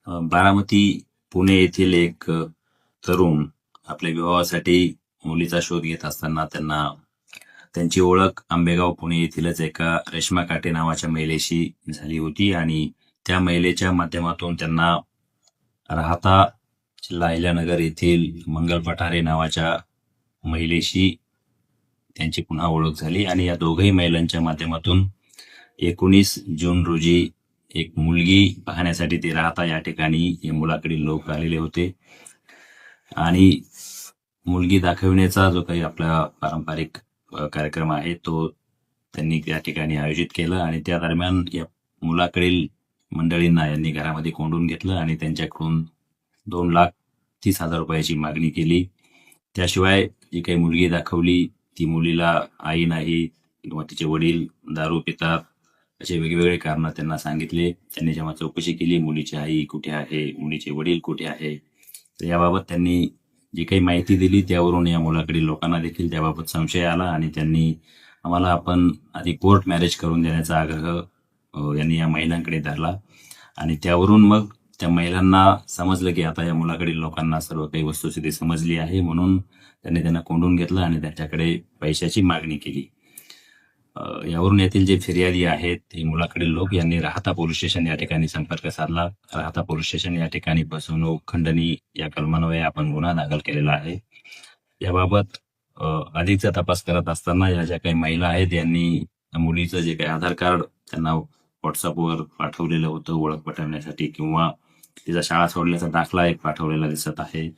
बारामती पुणे येथील एक तरुण आपल्या विवाहासाठी मुलीचा शोध घेत असताना त्यांची ओळख आंबेगाव पुणे येथीलच एका रेश्मा काटे नावाच्या महिलेशी झाली होती आणि त्या महिलेच्या माध्यमातून त्यांना राहता जिल्हा अहिल्यानगर येथील मंगल पठारे नावाच्या महिलेशी त्यांची पुन्हा ओळख झाली आणि या दोघही महिलांच्या माध्यमातून 19 जून रोजी एक मुलगी पाहण्यासाठी ते राहता या ठिकाणी या मुलाकडील लोक आलेले होते आणि मुलगी दाखविण्याचा जो काही आपला पारंपरिक कार्यक्रम आहे तो त्यांनी त्या ठिकाणी आयोजित केला आणि त्या दरम्यान या मुलाकडील मंडळींना यांनी घरामध्ये कोंडून घेतलं आणि त्यांच्याकडून 2,30,000 रुपयाची मागणी केली. त्याशिवाय जी काही मुलगी दाखवली ती मुलीला आई नाही किंवा तिचे वडील दारू पितात असे वेगवेगळे कारण त्यांना सांगितले. त्यांनी जेव्हा चौकशी केली मुलीची आई कुठे आहे, मुलीचे वडील कुठे आहे, तर याबाबत त्यांनी जी काही माहिती दिली त्यावरून या मुलाकडील लोकांना देखील त्याबाबत संशय आला आणि त्यांनी आम्हाला आपण आधी कोर्ट मॅरेज करून देण्याचा आग्रह यांनी या महिलांकडे धरला आणि त्यावरून मग त्या महिलांना समजलं की आता या मुलाकडील लोकांना सर्व काही वस्तुस्थिती समजली आहे, म्हणून त्यांना कोंडून घेतलं आणि त्यांच्याकडे पैशाची मागणी केली. यावरून येथील जे फिर्यादी आहेत ते मुलाकडील लोक यांनी राहता पोलीस स्टेशन या ठिकाणी संपर्क साधला. राहता पोलीस स्टेशन या ठिकाणी फसवणूक खंडणी या कलमान्वये आपण गुन्हा दाखल केलेला आहे. याबाबत अधिकचा तपास करत असताना या ज्या काही महिला आहेत यांनी मुलीचं जे काही आधार कार्ड त्यांना व्हॉट्सअपवर पाठवलेलं होतं ओळख पटवण्यासाठी किंवा तिचा शाळा सोडल्याचा दाखला एक पाठवलेला दिसत आहे.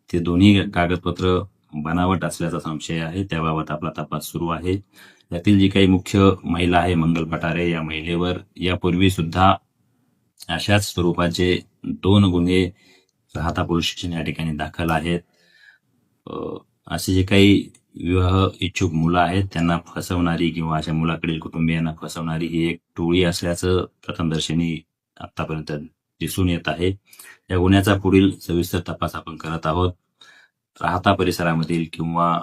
ते दोन्ही कागदपत्र बनावट असल्याचा संशय आहे. त्याबाबत आपला तपास सुरू आहे. यातील जी काही मुख्य महिला आहे मंगल पठारे या महिलेवर यापूर्वी सुद्धा अशाच स्वरूपाचे 2 गुन्हे राहता पोलीस स्टेशन या ठिकाणी दाखल आहेत. असे जे काही विवाह इच्छुक मुलं आहेत त्यांना फसवणारी किंवा अशा मुलाकडील कुटुंबियांना फसवणारी ही एक टोळी असल्याचं प्रथमदर्शनी आतापर्यंत दिसून येत आहे. या गुन्ह्याचा पुढील सविस्तर तपास आपण करत आहोत. राहता परिसरामधील किंवा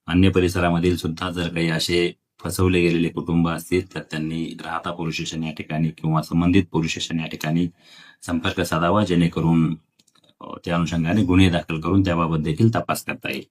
अन्य परिसरामधील सुद्धा जर काही असे फसवले गेलेले कुटुंब असतील तर त्यांनी राहता पोलीस स्टेशन या ठिकाणी किंवा संबंधित पोलीस स्टेशन या ठिकाणी संपर्क साधावा, जेणेकरून त्या अनुषंगाने गुन्हे दाखल करून त्याबाबत देखील तपास करता येईल.